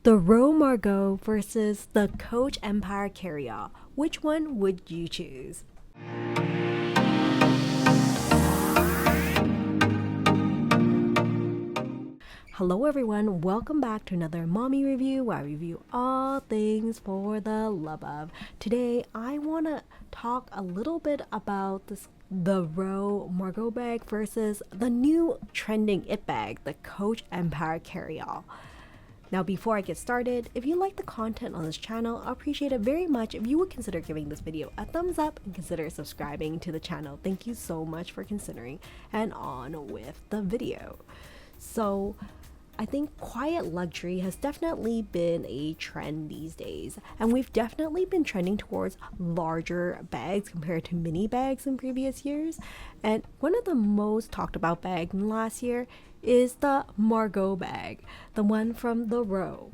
The MARGAUX versus the Coach Empire Carryall. Which one would you choose? Hello everyone, welcome back to another mommy review where I review all things for the love of. Today I want to talk a little bit about the MARGAUX bag versus the new trending it bag, the Coach Empire Carryall. Now before I get started, if you like the content on this channel, I appreciate it very much if you would consider giving this video a thumbs up and consider subscribing to the channel. Thank you so much for considering, and on with the video. So I think quiet luxury has definitely been a trend these days, and we've definitely been trending towards larger bags compared to mini bags in previous years. And one of the most talked about bags in last year is the MARGAUX bag, the one from the row.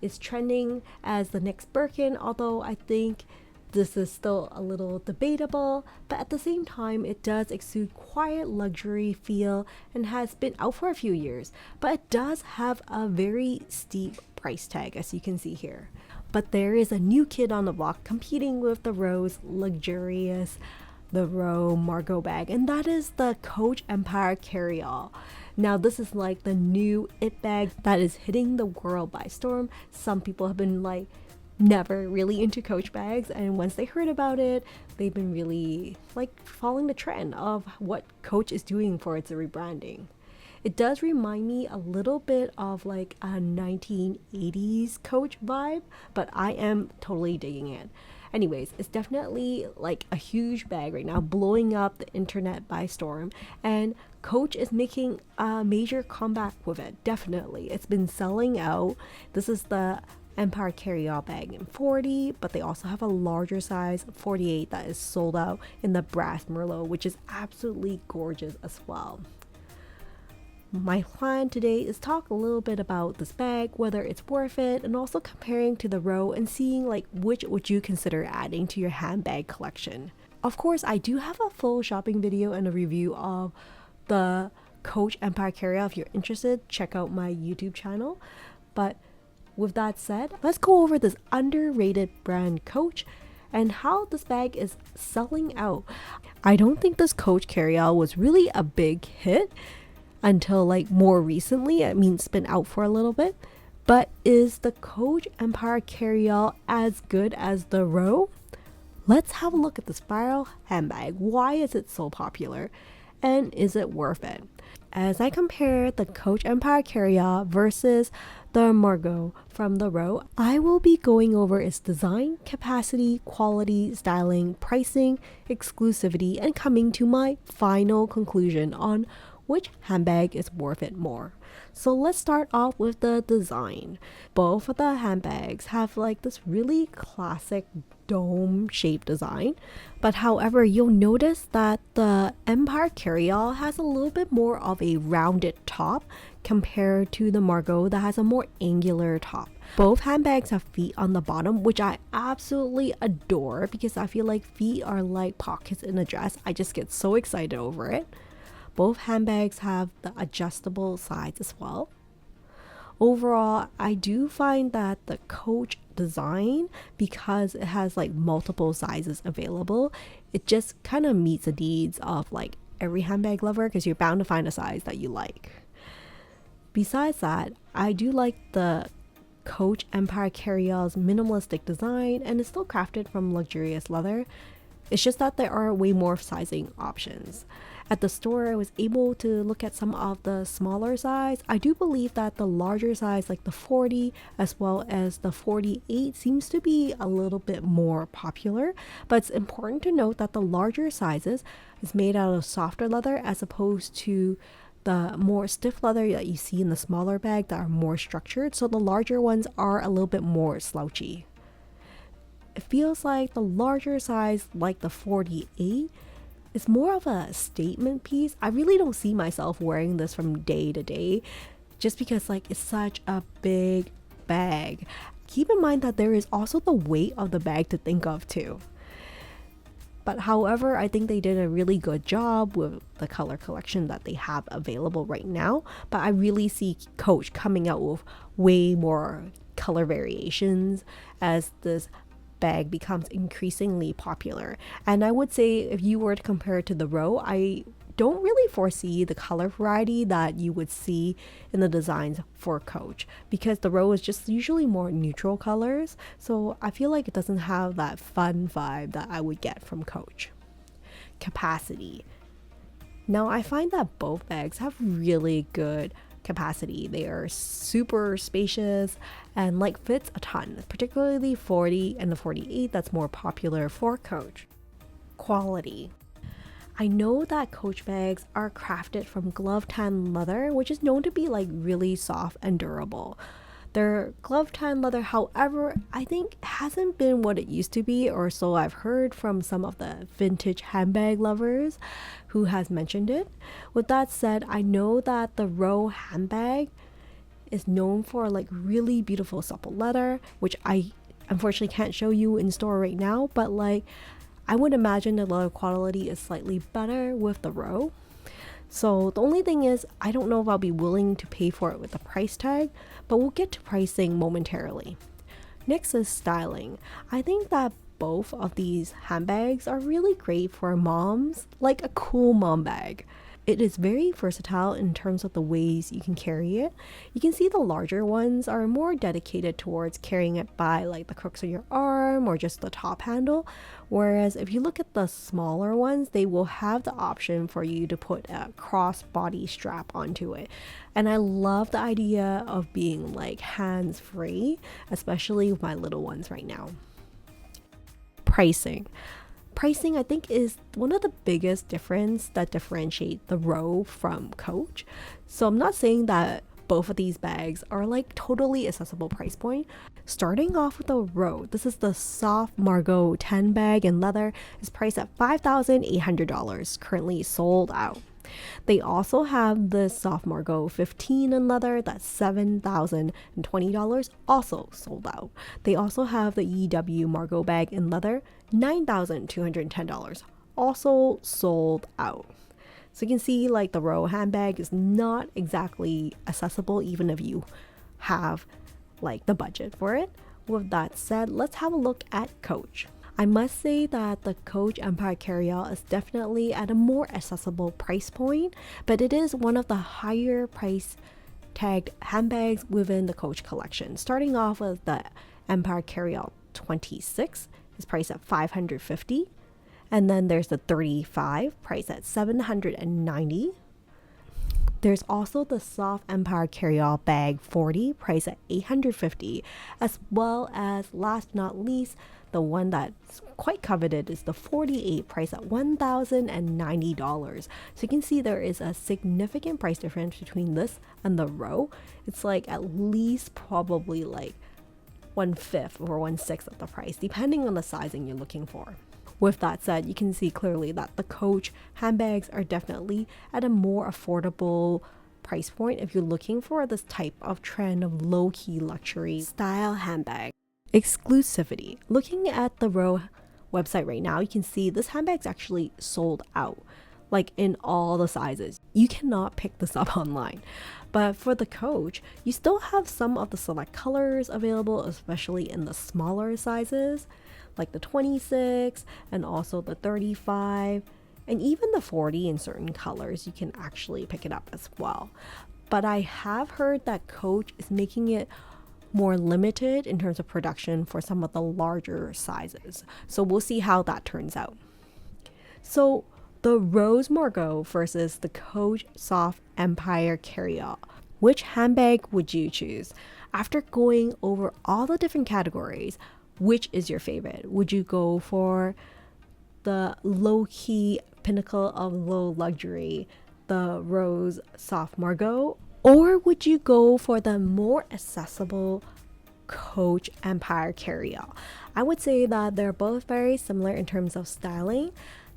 It's trending as the next Birkin, although I think this is still a little debatable, but at the same time it does exude quiet luxury feel and has been out for a few years, but it does have a very steep price tag, as you can see here. But there is a new kid on the block competing with the row's luxurious MARGAUX bag, and that is the Coach Empire Carryall. Now this is like the new it bag that is hitting the world by storm. Some people have been like never really into Coach bags, and once they heard about it, they've been really like following the trend of what Coach is doing for its rebranding. It does remind me a little bit of like a 1980s Coach vibe, but I am totally digging it. Anyways, it's definitely like a huge bag right now, blowing up the internet by storm, and Coach is making a major comeback with it. Definitely, it's been selling out. This is the Empire Carryall bag in 40, but they also have a larger size 48 that is sold out in the brass merlot, which is absolutely gorgeous as well. My plan today is talk a little bit about this bag, whether it's worth it, and also comparing to the row and seeing like which would you consider adding to your handbag collection. Of course, I do have a full shopping video and a review of the Coach Empire Carryall. If you're interested, check out my YouTube channel. But with that said, let's go over this underrated brand Coach and how this bag is selling out. I don't think this Coach Carryall was really a big hit until like more recently. I mean, it's been out for a little bit, but is the Coach Empire Carryall as good as the row? Let's have a look at the spiral handbag. Why is it so popular, and is it worth it? As I compare the Coach Empire Carryall versus the MARGAUX from the row, I will be going over its design, capacity, quality, styling, pricing, exclusivity, and coming to my final conclusion on which handbag is worth it more. So let's start off with the design. Both of the handbags have like this really classic dome shaped design, but however, you'll notice that the Empire Carryall has a little bit more of a rounded top compared to the MARGAUX that has a more angular top. Both handbags have feet on the bottom, which I absolutely adore because I feel like feet are like pockets in a dress. I just get so excited over it. Both handbags have the adjustable sides as well. Overall, I do find that the Coach design, because it has like multiple sizes available, it just kind of meets the needs of like every handbag lover, because you're bound to find a size that you like. Besides that, I do like the Coach Empire Carryall's minimalistic design, and it's still crafted from luxurious leather. It's just that there are way more sizing options. At the store, I was able to look at some of the smaller size. I do believe that the larger size, like the 40 as well as the 48, seems to be a little bit more popular. But it's important to note that the larger sizes is made out of softer leather as opposed to the more stiff leather that you see in the smaller bag that are more structured. So the larger ones are a little bit more slouchy. It feels like the larger size, like the 48, it's more of a statement piece. I really don't see myself wearing this from day to day just because like it's such a big bag. Keep in mind that there is also the weight of the bag to think of too. But however, I think they did a really good job with the color collection that they have available right now. But I really see Coach coming out with way more color variations as this bag becomes increasingly popular. And I would say if you were to compare it to the row, I don't really foresee the color variety that you would see in the designs for Coach, because the row is just usually more neutral colors. So I feel like it doesn't have that fun vibe that I would get from Coach. Capacity. Now I find that both bags have really good capacity. They are super spacious and like fits a ton, particularly 40 and the 48 that's more popular for Coach. Quality. I know that Coach bags are crafted from glove tan leather, which is known to be like really soft and durable. Their glove tan leather, however, I think hasn't been what it used to be, or so I've heard from some of the vintage handbag lovers who has mentioned it. With that said, I know that the Row handbag is known for like really beautiful supple leather, which I unfortunately can't show you in store right now, but like I would imagine the leather quality is slightly better with the Row. So the only thing is, I don't know if I'll be willing to pay for it with a price tag, but we'll get to pricing momentarily. Next is styling. I think that both of these handbags are really great for moms, like a cool mom bag. It is very versatile in terms of the ways you can carry it. You can see the larger ones are more dedicated towards carrying it by like the crooks of your arm or just the top handle. Whereas if you look at the smaller ones, they will have the option for you to put a cross-body strap onto it. And I love the idea of being like hands-free, especially with my little ones right now. Pricing, I think, is one of the biggest difference that differentiate the Row from Coach. So I'm not saying that both of these bags are like totally accessible price point. Starting off with the Row, this is the soft Margaux 10 bag in leather, is priced at $5,800, currently sold out. They also have the soft Margaux 15 in leather, that's $7,020, also sold out. They also have the EW Margaux bag in leather, $9,210, also sold out. So you can see like the Row handbag is not exactly accessible even if you have like the budget for it. With that said, let's have a look at Coach. I must say that the Coach Empire Carryall is definitely at a more accessible price point, but it is one of the higher price tagged handbags within the Coach collection. Starting off with the Empire Carryall 26 is priced at $550, and then there's the 35 priced at $790. There's also the soft Empire Carryall bag 40 priced at $850, as well as last but not least, the one that's quite coveted is the 48 priced at $1,090. So you can see there is a significant price difference between this and the Row. It's like at least probably like 1/5 or 1/6 of the price, depending on the sizing you're looking for. With that said, you can see clearly that the Coach handbags are definitely at a more affordable price point if you're looking for this type of trend of low-key luxury style handbag. Exclusivity. Looking at the Row website right now, you can see this handbag's actually sold out, like in all the sizes. You cannot pick this up online. But for the Coach, you still have some of the select colors available, especially in the smaller sizes, like the 26 and also the 35 and even the 40 in certain colors. You can actually pick it up as well. But I have heard that Coach is making it more limited in terms of production for some of the larger sizes. So we'll see how that turns out. So the Rose Margaux versus the Coach Soft Empire Carryall. Which handbag would you choose? After going over all the different categories, which is your favorite? Would you go for the low-key pinnacle of low luxury, the Rose Soft Margaux? Or would you go for the more accessible Coach Empire Carryall? I would say that they're both very similar in terms of styling.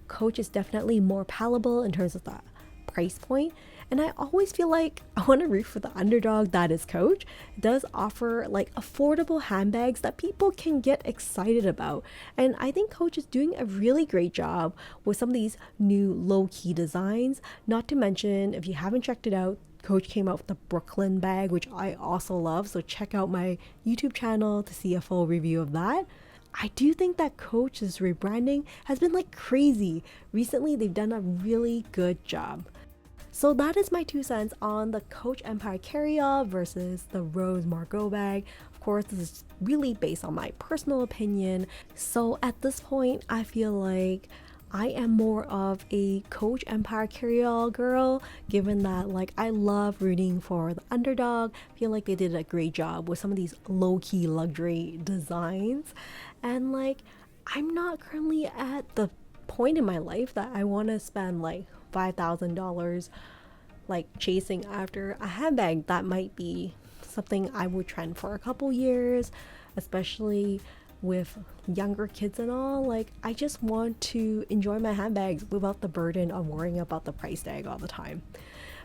Coach is definitely more palatable in terms of the price point, and I always feel like I want to root for the underdog that is Coach. It does offer like affordable handbags that people can get excited about, and I think Coach is doing a really great job with some of these new low-key designs. Not to mention, if you haven't checked it out, Coach came out with the Brooklyn bag, which I also love, so check out my YouTube channel to see a full review of that. I do think that Coach's rebranding has been like crazy. Recently, they've done a really good job. So that is my 2 cents on the Coach Empire Carryall versus the Rose Margaux bag. Of course, this is really based on my personal opinion. So at this point, I feel like I am more of a Coach Empire Carryall girl, given that like I love rooting for the underdog. I feel like they did a great job with some of these low-key luxury designs. And like I'm not currently at the point in my life that I want to spend like $5,000 like chasing after a handbag. That might be something I would trend for a couple years, especially with younger kids and all. Like I just want to enjoy my handbags without the burden of worrying about the price tag all the time.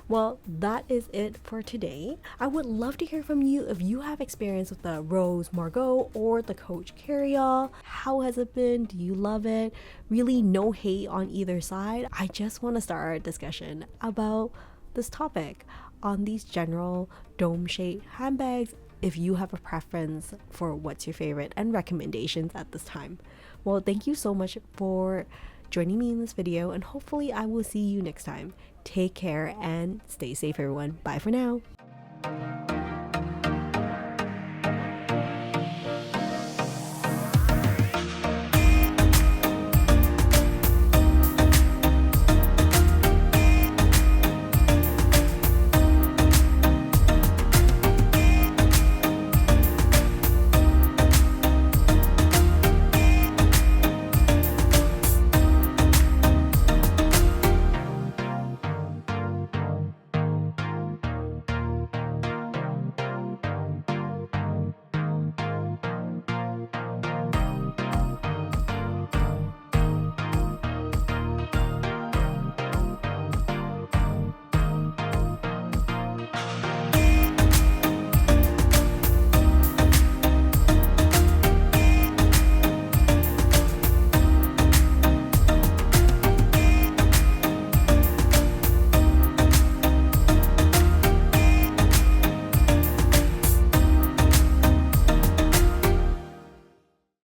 Well, that is it for today. I would love to hear from you if you have experience with the Rose Margaux or the Coach Carryall. How has it been? Do you love it? Really no hate on either side. I just want to start a discussion about this topic on these general dome-shaped handbags, if you have a preference for what's your favorite and recommendations at this time. Well, thank you so much for joining me in this video, and hopefully I will see you next time. Take care and stay safe, everyone. Bye for now.